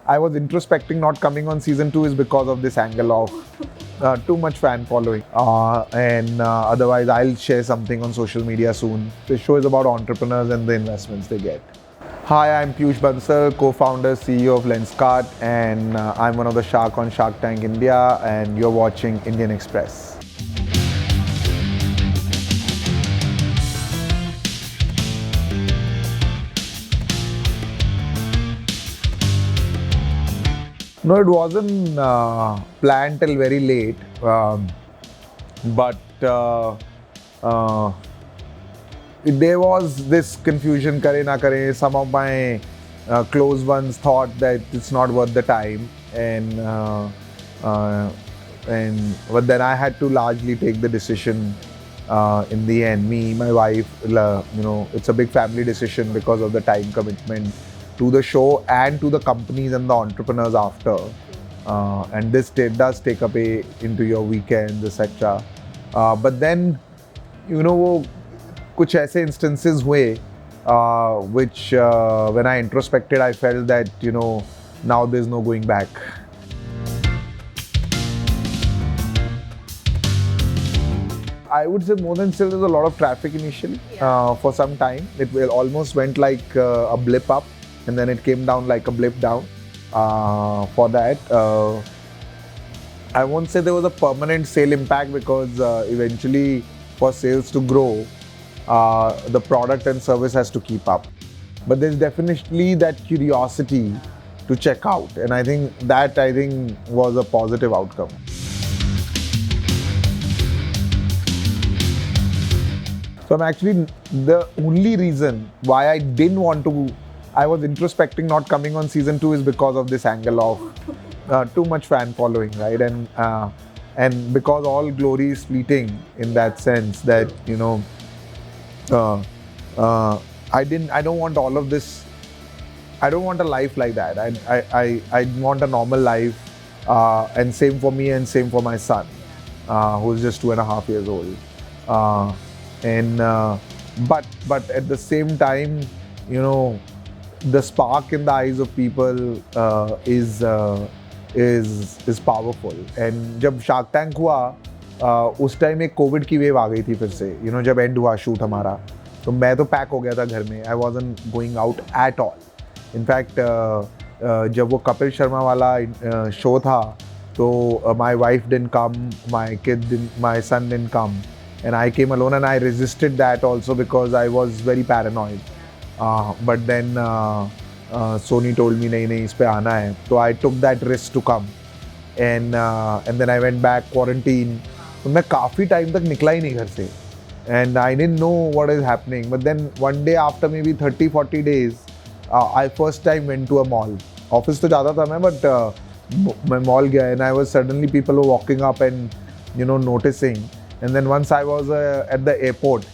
I was introspecting not coming on season 2 is because of this angle of too much fan following. Otherwise, I'll share something on social media soon. The show is about entrepreneurs and the investments they get. Hi, I'm Peyush Bansal, co-founder, CEO of Lenskart, and I'm one of the Shark on Shark Tank India, and you're watching Indian Express. No, it wasn't planned till very late, but there was this confusion, kare na kare. Some of my close ones thought that it's not worth the time, but then I had to largely take the decision in the end. Me, my wife, it's a big family decision because of the time commitment to the show and to the companies and the entrepreneurs after. And this does take up into your weekends, etc. But then, कुछ ऐसे instances हुए which when I introspected, I felt that, now there's no going back. I would say more than still, there's a lot of traffic initially for some time. It almost went like a blip up, and then it came down like a blip down. For that, I won't say there was a permanent sale impact because eventually for sales to grow, the product and service has to keep up. But there's definitely that curiosity to check out, and I think was a positive outcome. So I'm actually, the only reason why I didn't want to, I was introspecting not coming on season 2 is because of this angle of too much fan following, right? And because all glory is fleeting in that sense that, I don't want all of this. I don't want a life like that. I want a normal life, and same for me and same for my son, who's just 2.5 years old. But at the same time, the spark in the eyes of people is powerful. And जब Shark Tank हुआ, उस time एक Covid की wave आ गई थी फिर से. जब एंड हुआ शूट हमारा, तो मैं तो पैक हो गया था घर में. I wasn't going out at all. In fact, जब वो कपिल शर्मा वाला शो था, तो my wife didn't come, my son didn't come, and I came alone, and I resisted that also because I was very paranoid. But then Sony told me nahi इस पे आना है, so I took that risk to come, and then I went back quarantine. तो मैं काफ़ी time तक निकला ही नहीं घर से, and I didn't know what is happening. But then one day after maybe 30-40 days, I first time went to a mall. Office तो जाता था मैं, but मैं mall गया, and I was suddenly people were walking up and noticing. And then once I was at the airport,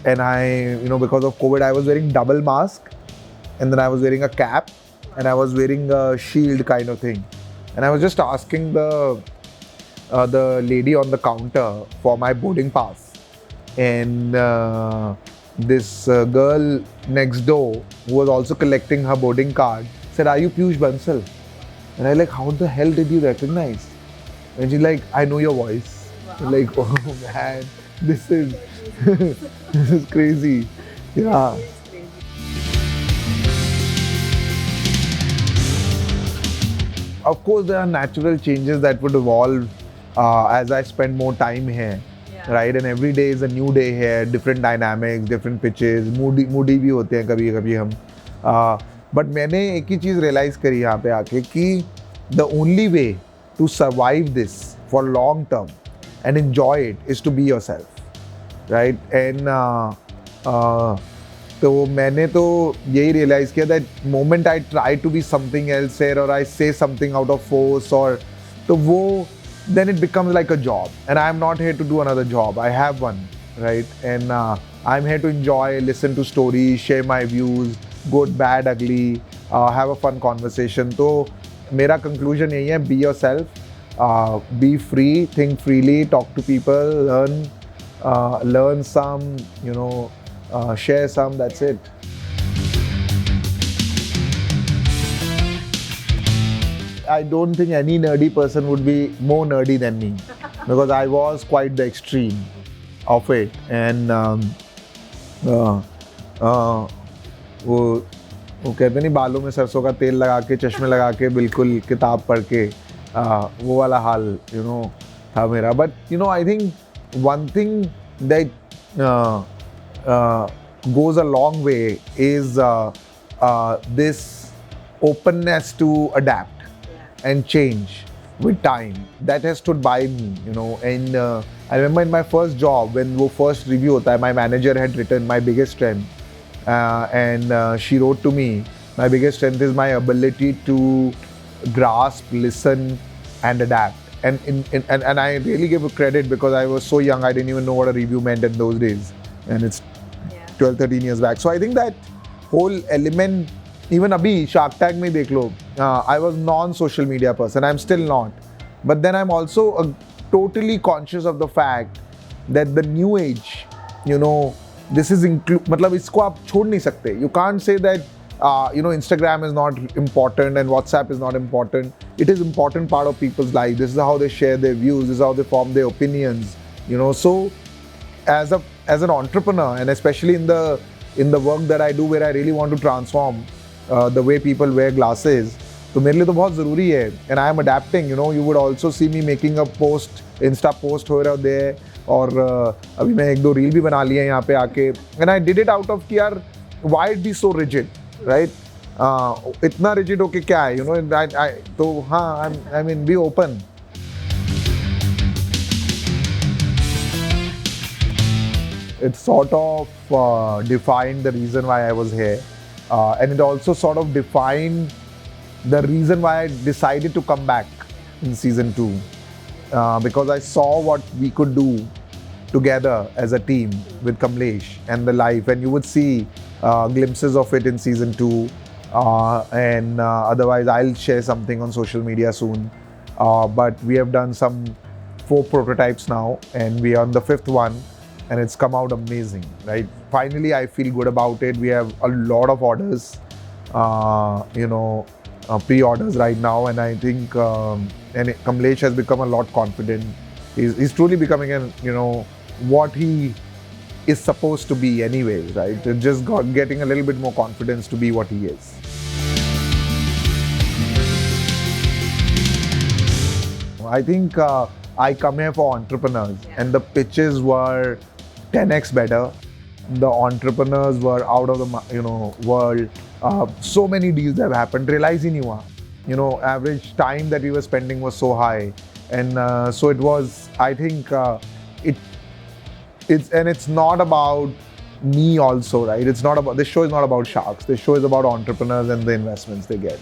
and I, because of COVID, I was wearing double mask, and then I was wearing a cap, and I was wearing a shield kind of thing. And I was just asking the lady on the counter for my boarding pass. And this girl next door, who was also collecting her boarding card, said, "Are you Peyush Bansal?" And I like, "How the hell did you recognize?" And she's like, "I know your voice." Wow. Like, oh man, this is this is crazy. Yeah. Of course, there are natural changes that would evolve as I spend more time here, right? And every day is a new day here, different dynamics, different pitches, moody भी होते हैं कभी-कभी हम. But मैंने एक ही चीज़ realize करी यहाँ पे आके कि the only way to survive this for long term and enjoy it is to be yourself, right? And तो मैंने तो यही realize किया that moment I try to be something else here, or I say something out of force, or तो वो, then it becomes like a job, and I'm not here to do another job. I have one, right? And I'm here to enjoy, listen to stories, share my views, good, bad, ugly, have a fun conversation. तो मेरा conclusion यही है: be yourself. Be free, think freely, talk to people, learn some, share some, that's it. I don't think any nerdy person would be more nerdy than me because I was quite the extreme of it. And वो कहते नहीं बालों में सरसों का तेल लगा के चश्मे लगा के बिल्कुल किताब पढ़ के वो वाला हाल था मेरा. But I think one thing that goes a long way is this openness to adapt and change with time. That has stood by me, and I remember in my first job when वो first review होता है, my manager had written my biggest strength and she wrote to me, my biggest strength is my ability to grasp, listen and adapt. And I really give her credit because I was so young, I didn't even know what a review meant in those days, and it's 12-13 years back. So I think that whole element, even abhi Shark Tank mein dekh lo, I was non-social media person. I'm still not, but then I'm also totally conscious of the fact that the new age, this is मतलब इसको आप छोड़ नहीं सकते. You can't say that Instagram is not important and WhatsApp is not important. It is important part of people's life. This is how they share their views. This is how they form their opinions. So as an entrepreneur, and especially in the work that I do, where I really want to transform the way people wear glasses, तो मेरे लिए तो बहुत ज़रूरी है. And I am adapting. You would also see me making a post, Insta post हो रहा है, और अभी मैं 1-2 रील भी बना लिए हैं यहाँ पे आके. And I did it out of कि यार why it be so rigid, right? इतना rigid होके क्या है, तो हाँ, I mean be open. It sort of defined the reason why I was here, and it also sort of defined the reason why I decided to come back in season 2, because I saw what we could do together as a team with Kamlesh and the life, and you would see glimpses of it in season 2, and otherwise I'll share something on social media soon, but we have done some 4 prototypes now and we are on the 5th one, and it's come out amazing, right? Finally I feel good about it. We have a lot of orders, pre-orders right now, and I think and Kamlesh has become a lot confident. He's truly becoming what he is supposed to be anyways, right? Just getting a little bit more confidence to be what he is. I think I come here for entrepreneurs, and the pitches were 10x better. The entrepreneurs were out of the world. So many deals have happened. Realize ही नहीं हुआ. Average time that we were spending was so high, and so it was. I think it's not about me also, right? It's not about, this show is not about sharks. This show is about entrepreneurs and the investments they get.